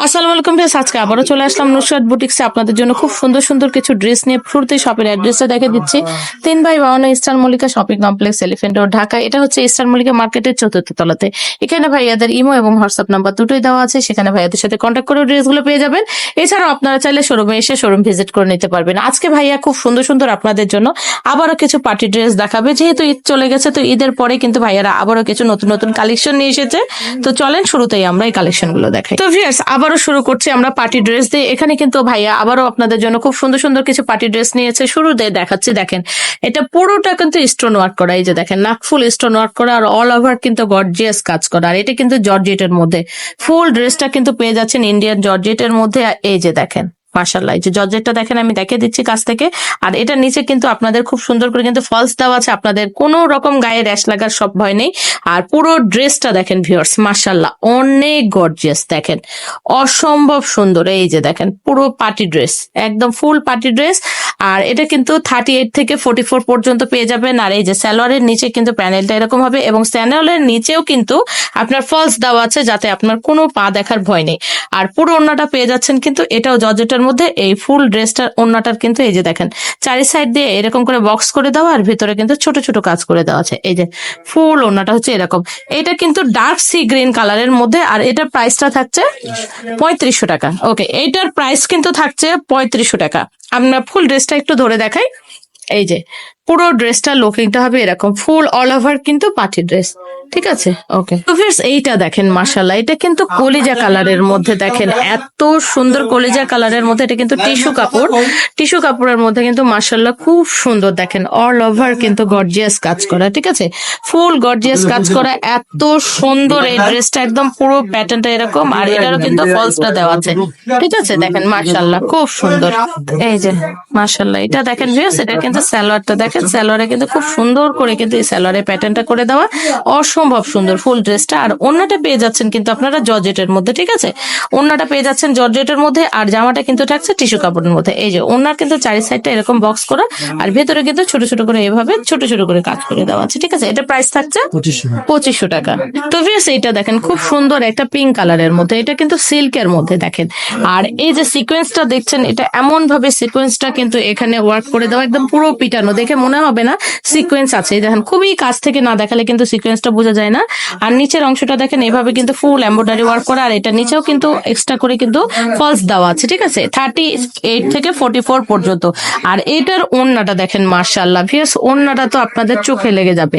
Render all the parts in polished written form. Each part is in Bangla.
আসসালামু আলাইকুম ভিউয়ার্স, আজকে আবারও চলে আসলাম নুসরাত বুটিক্সে আপনাদের জন্য খুব সুন্দর সুন্দর কিছু ড্রেস নিয়ে। শুরুতেই শপের অ্যাড্রেসটা দেখে দিচ্ছি, 3/52 eastern Mallika shopping complex, elephant road, Dhaka. এটা হচ্ছে ইস্টার্ন মল্লিকা মার্কেটের 4th তলাতে। এখানে ভাইয়াদের ইমো এবং হোয়াটসঅ্যাপ নাম্বার দুটোই দেওয়া আছে, সেখানে ভাইয়াদের সাথে কন্ট্যাক্ট করে ড্রেসগুলো পেয়ে যাবেন। এছাড়াও আপনারা চাইলে শোরুমে এসে শোরুম ভিজিট করে নিতে পারবেন। আজকে ভাইয়া খুব সুন্দর সুন্দর আপনাদের জন্য আবারও কিছু পার্টি ড্রেস দেখাবে। যেহেতু ঈদ চলে গেছে, তো ঈদের পরে কিন্তু ভাইয়ারা আবারও কিছু নতুন নতুন কালেকশন নিয়ে এসেছে। তো চলেন শুরুতেই আমরা এই কালেকশন গুলো দেখাই। তো ভিউয়ার্স, আবারও শুরু করছি আমরা পার্টি ড্রেস দিয়ে। এখানে কিন্তু ভাইয়া আবারও আপনাদের জন্য খুব সুন্দর সুন্দর কিছু পার্টি ড্রেস নিয়েছে। শুরুতে দেখাচ্ছি, দেখেন এটা পুরোটা কিন্তু স্টোন ওয়ার্ক করা। এই যে দেখেন, নাকফুল স্টোন ওয়ার্ক করা আর অল ওভার কিন্তু গর্জিয়াস কাজ করা। আর এটা কিন্তু জর্জেটের মধ্যে ফুল ড্রেসটা কিন্তু পেয়ে যাচ্ছেন ইন্ডিয়ান জর্জেটের মধ্যে। আর এই যে দেখেন মাশাআল্লাহ, এই যে জর্জেটটা দেখেন, আমি দেখিয়ে দিচ্ছি কাছ থেকে। আর এটা নিচে কিন্তু আপনাদের খুব সুন্দর করে কিন্তু ফলস দেওয়া আছে, আপনাদের কোনো রকম গায়ে র্যাশ লাগার সব ভয় নেই। আর পুরো ড্রেসটা দেখেন ভিউয়ার্স, মাশাআল্লাহ অনেক গর্জিয়াস, দেখেন অসম্ভব সুন্দর। এই যে দেখেন পুরো পার্টি ড্রেস, একদম ফুল পার্টি ড্রেস। আর এটা কিন্তু 38 থেকে 44 পর্যন্ত পেয়ে যাবেন। আর এই যে সালোয়ারের নিচে কিন্তু প্যানেলটা এরকম হবে এবং স্যানেলের নিচেও কিন্তু আপনার ফলস দেওয়া আছে, যাতে আপনার কোনো পা দেখার ভয় নেই। আর পুরো ওড়নাটা পেয়ে যাচ্ছেন কিন্তু এটাও জর্জেটের মধ্যে। এই ফুল ড্রেসটার ওড়নাটার কিন্তু এই যে দেখেন চারি সাইড দিয়ে এরকম করে বক্স করে দেওয়া, আর ভিতরে কিন্তু ছোট ছোট কাজ করে দেওয়া আছে। এই যে ফুল ওড়নাটা হচ্ছে এরকম। এটা কিন্তু ডার্ক সি গ্রিন কালারের মধ্যে। আর এটার প্রাইসটা থাকছে 3500 টাকা। ওকে, এইটার প্রাইস কিন্তু থাকছে 3500 টাকা। আমরা ফুল ড্রেসটা একটু ধরে দেখাই। এই যে পুরো ড্রেসটা লুকিংটা হবে এরকম, ফুল অল ওভার কিন্তু পার্টি ড্রেস, ঠিক আছে। ওকে, তো ফ্রেন্ডস এইটা দেখেন মাশাআল্লাহ, এটা কিন্তু কলিজা কালারের মধ্যে, দেখেন এত সুন্দর কলিজা কালারের মধ্যে। এটা কিন্তু টিস্যু কাপড়, টিস্যু কাপড়ের মধ্যে কিন্তু মাশাআল্লাহ খুব সুন্দর, দেখেন অল ওভার কিন্তু গর্জিয়াস কাজ করা, ঠিক আছে, ফুল গর্জিয়াস কাজ করা। এত সুন্দর এই ড্রেসটা, একদম পুরো প্যাটার্নটা এরকম। আর এটারও কিন্তু ফলসটা দেওয়া আছে, ঠিক আছে। দেখেন মাশাআল্লাহ খুব সুন্দর। এই যে মাশাআল্লাহ, এটা দেখেন ভিউয়ার্স, এটা কিন্তু সালোয়ারটা দেখেন, সালোয়ারে কিন্তু খুব সুন্দর করে কিন্তু এই সালোয়ারের প্যাটার্নটা করে দেওয়া, অসম্ভব সুন্দর ফুল ড্রেসটা। আর ওড়নাটা পেয়ে যাচ্ছেন কিন্তু আপনারা জর্জেটের মধ্যে, ঠিক আছে, ওড়নাটা পেয়ে যাচ্ছেন জর্জেটের মধ্যে। আর জামাটা কিন্তু থাকছে টিস্যু কাপড়ের মধ্যে। এই যে ওড়নার কিন্তু চারি সাইডটা এরকম বক্স করা, আর ভেতরে কিন্তু ছোট ছোট করে এভাবে ছোট ছোট করে কাজ করে দেওয়া আছে, ঠিক আছে। এটা প্রাইস থাকছে 2500 টাকা। তো ভিউয়ার্স এইটা দেখেন খুব সুন্দর একটা পিঙ্ক কালারের মধ্যে, এটা কিন্তু সিল্কের মধ্যে দেখেন। আর এই যে সিকোয়েন্সটা দেখছেন, এটা এমন ভাবে সিকোয়েন্সটা কিন্তু এখানে ওয়ার্ক করে দেওয়া, একদম পুরো পিটানো, দেখে মনে হবে না সিকোয়েন্স আছে। দেখেন খুবই কাছ থেকে না দেখালে কিন্তু সিকোয়েন্সটা বোঝা যায় না। আর নিচের অংশটা দেখেন এভাবে কিন্তু ফুল এমব্রয়ডারি ওয়ার্ক করা। আর এটা নিচেও কিন্তু এক্সট্রা করে কিন্তু ফলস দেওয়া আছে, ঠিক আছে, 38 থেকে 44 পর্যন্ত। আর এটার ওড়নাটা দেখেন মাশাআল্লাহ ভিউয়ার্স, ওড়নাটা তো আপনাদের চোখে লেগে যাবে,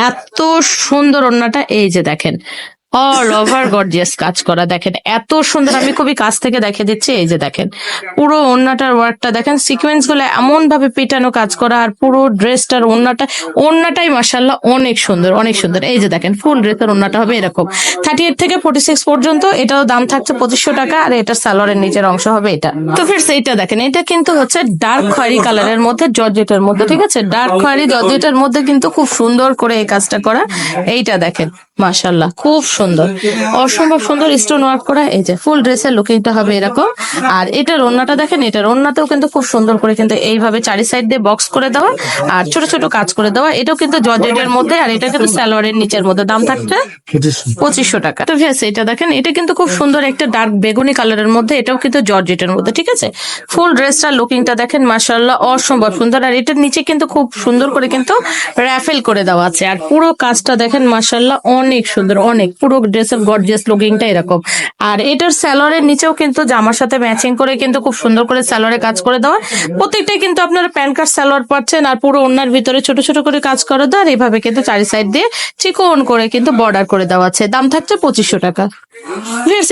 এত সুন্দর ওড়নাটা। এই যে দেখেন অল ওভার গর্জিয়াস কাজ করা, দেখেন এত সুন্দর। আমি খুবই কাছ থেকে দেখে দিচ্ছি। এই যে দেখেন পুরো ওড়নাটার ওয়ার্কটা দেখেন, সিকোয়েন্স গুলো এমন ভাবে পেটানো কাজ করা। আর পুরো ড্রেসটার ওড়নাটাই মাশাআল্লাহ অনেক সুন্দর, অনেক সুন্দর। এই যে দেখেন ফুল ড্রেসের ওড়নাটা হবে এরকম, 38 থেকে 46 পর্যন্ত। এটাও দাম থাকছে 2500 টাকা। আর এটা সালোয়ারের নিচের অংশ হবে এটা। তো ফিরস এইটা দেখেন, এটা কিন্তু হচ্ছে ডার্ক খয়েরি কালারের মধ্যে জর্জেটের মধ্যে, ঠিক আছে, ডার্ক খয়েরি জর্জেটের মধ্যে কিন্তু খুব সুন্দর করে এই কাজটা করা। এইটা দেখেন মাশাআল্লাহ খুব সুন্দর, অসম্ভব সুন্দর স্টোন ওয়ার্ক করা। এই যে ফুল ড্রেসের লুকিংটা হবে এরকম। আর এটার ওড়নাটা দেখেন, এটার ওড়নাতেও কিন্তু খুব সুন্দর করে কিন্তু এইভাবে চারি সাইড দিয়ে বক্স করে দেওয়া আর ছোট ছোট কাজ করে দেওয়া। এটাও কিন্তু জর্জেটের মধ্যে। আর এটা কিন্তু সালোয়ারের নিচের মধ্যে, দাম থাকছে 2500 টাকা। তো ভিউয়ার্স এটা দেখেন, এটা কিন্তু খুব সুন্দর একটা ডার্ক বেগুনি কালারের মধ্যে, এটাও কিন্তু জর্জেটের মধ্যে, ঠিক আছে। ফুল ড্রেসটার লুকিংটা দেখেন মাশাআল্লাহ অসম্ভব সুন্দর। আর এটার নিচে কিন্তু খুব সুন্দর করে কিন্তু র্যাফেল করে দেওয়া আছে। আর পুরো কাজটা দেখেন মাশাআল্লাহ অনেক সুন্দর, অনেক পুরো ড্রেসের গর্জিয়াস লুকিংটা এরকম। আর এটার সালোয়ারের নিচেও কিন্তু জামার সাথে ম্যাচিং করে কিন্তু খুব সুন্দর করে সালোয়ারে কাজ করে দেওয়া। প্রত্যেকটাই কিন্তু আপনারা প্যান্ট কাট সালোয়ার পাচ্ছেন। আর পুরো ওড়নার ভিতরে ছোট ছোট করে কাজ করে দেওয়া। আর এইভাবে কিন্তু চারি সাইড দিয়ে চিকন করে কিন্তু বর্ডার করে দেওয়া আছে, দাম থাকছে 2500 টাকা।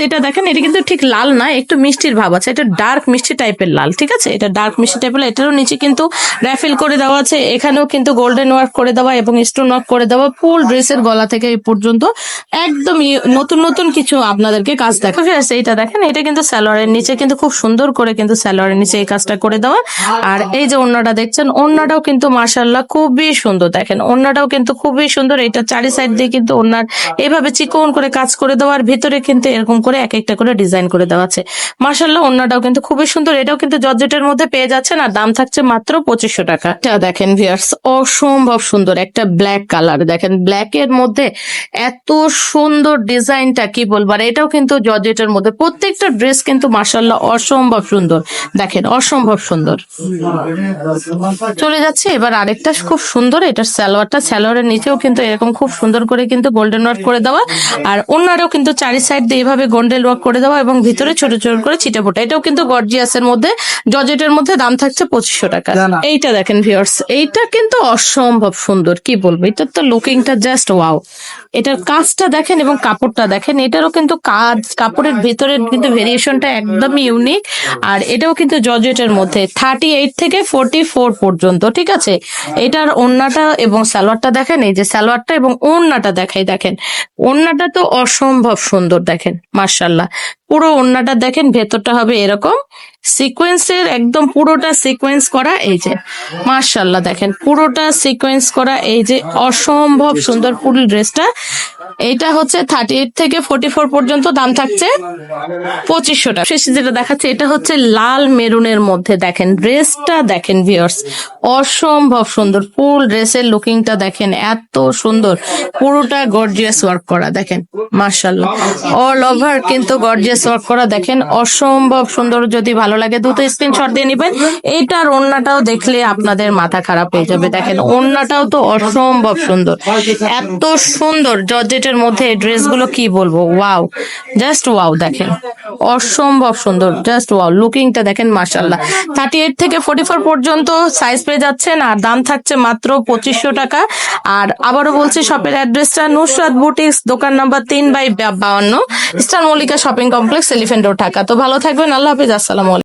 এটা দেখেন, এটা কিন্তু ঠিক লাল না, একটু মিষ্টির ভাব আছে, এটা ডার্ক মিষ্টি টাইপের লাল, ঠিক আছে, এটা ডার্ক মিষ্টি টাইপের। এটারও নিচে কিন্তু র্যাফেল করে দেওয়া আছে, এখানেও কিন্তু গোল্ডেন ওয়ার্ক করে দেওয়া এবং স্টোন ওয়ার্ক করে দেওয়া। ফুল ড্রেসের গলা থেকে এই পর্যন্ত একদম নতুন নতুন কিছু আপনাদেরকে কাজ দেখো। এইটা দেখেন, এটা কিন্তু সালোয়ারের নিচে কিন্তু খুব সুন্দর করে কিন্তু সালোয়ারের নিচে এই কাজটা করে দেওয়া। আর এই যে ওড়নাটা দেখছেন, ওড়নাটাও কিন্তু মাশাআল্লাহ খুবই সুন্দর, দেখেন ওড়নাটাও কিন্তু খুবই সুন্দর। এটা চারি সাইড দিয়ে কিন্তু ওড়নার এইভাবে চিকন করে কাজ করে দেওয়া। আর ভিতরে কিন্তু এরকম করে এক একটা করে ডিজাইন করে দেওয়া আছে। মাশাআল্লাহ ওড়নাটাও কিন্তু খুবই সুন্দর। এটাও কিন্তু জর্জেটের মধ্যে পেয়ে যাচ্ছেন। আর দাম থাকছে মাত্র 2500 টাকা। এটা দেখেন ভিউয়ার্স, অসম্ভব সুন্দর একটা ব্ল্যাক কালার, দেখেন ব্ল্যাক এর মধ্যে এত সুন্দর ডিজাইনটা কি বলবো, আর এটাও কিন্তু জর্জেটের মধ্যে। প্রত্যেকটা ড্রেস কিন্তু মাশাআল্লাহ অসম্ভব সুন্দর, দেখেন অসম্ভব সুন্দর। চলে যাচ্ছে এবার আরেকটা খুব সুন্দর, এটার সালোয়ারের নিচেও কিন্তু এরকম খুব সুন্দর করে কিন্তু গোল্ডেন ওয়ার্ক করে দেওয়া, আর অন্যরাও কিন্তু চারি সাইড দিয়ে এইভাবে গোল্ডেন ওয়ার্ক করে দেওয়া এবং ভিতরে ছোট ছোট করে ছিটাফোটা। এটাও কিন্তু গর্জিয়াসের মধ্যে, জর্জেটের মধ্যে, দাম থাকছে 2500 টাকা। এইটা দেখেন ভিউয়ার্স, এইটা কিন্তু অসম্ভব সুন্দর, কি বলবো, এটার তো লুকিংটা জাস্ট ওয়াও। এটার কাজটা দেখেন এবং কাপড়টা দেখেন, এটারও কিন্তু কাজ, কাপড়ের ভিতরের কিন্তু ভেরিয়েশনটা একদমই ইউনিক। আর এটাও কিন্তু জর্জেটের মধ্যে 38 থেকে 44 পর্যন্ত, ঠিক আছে। এটার ওড়নাটা এবং সালোয়ারটা দেখেন, এই যে সালোয়ারটা এবং ওড়নাটা দেখাই, দেখেন ওড়নাটা তো অসম্ভব সুন্দর, দেখেন মাশাআল্লাহ। পুরো ওড়নাটা দেখেন, ভেতরটা হবে এরকম সিকোয়েন্সের, একদম পুরোটা সিকোয়েন্স করা, এই যে মাশাআল্লাহ দেখেন পুরোটা সিকোয়েন্স করা, এই যে অসম্ভব সুন্দর ফুল ড্রেসটা। এইটা হচ্ছে 38 থেকে 44 পর্যন্ত, দাম থাকছে 2500 টাকা। শেষে যেটা দেখাচ্ছে এটা হচ্ছে লাল মেরুনের মধ্যে, দেখেন ড্রেসটা দেখেন ভিউয়ার্স, অসম্ভব সুন্দর। ফুল ড্রেসের লুকিংটা দেখেন এত সুন্দর, পুরোটা গর্জিয়াস ওয়ার্ক করা, দেখেন মাশাআল্লাহ অল ওভার কিন্তু গর্জিয়াস ওয়ার্ক করা, দেখেন অসম্ভব সুন্দর। যদি ভালো লাগে দ্রুত স্ক্রিনশট দিয়ে নেবেন। এইটার ওড়নাটাও দেখলে আপনাদের মাথা খারাপ হয়ে যাবে, দেখেন ওড়নাটাও তো অসম্ভব সুন্দর, এত সুন্দর জর্জেটের মধ্যে এই ড্রেসগুলো, কি বলবো, ওয়াও, জাস্ট ওয়াও, দেখেন অসম্ভব সুন্দর, জাস্ট ওয়াও। লুকিংটা দেখেন মাশাআল্লাহ। 38 থেকে 44 পর্যন্ত সাইজ পেয়ে যাচ্ছেন, আর দাম থাকছে মাত্র 2500 টাকা। আর আবারও বলছি, শপের অ্যাড্রেসটা নুসরাত বুটিক্স, দোকান number 3/52, eastern Mallika shopping complex, elephant road, Dhaka. তো ভালো থাকবেন, আল্লাহ হাফেজ, আসসালামু আলাইকুম।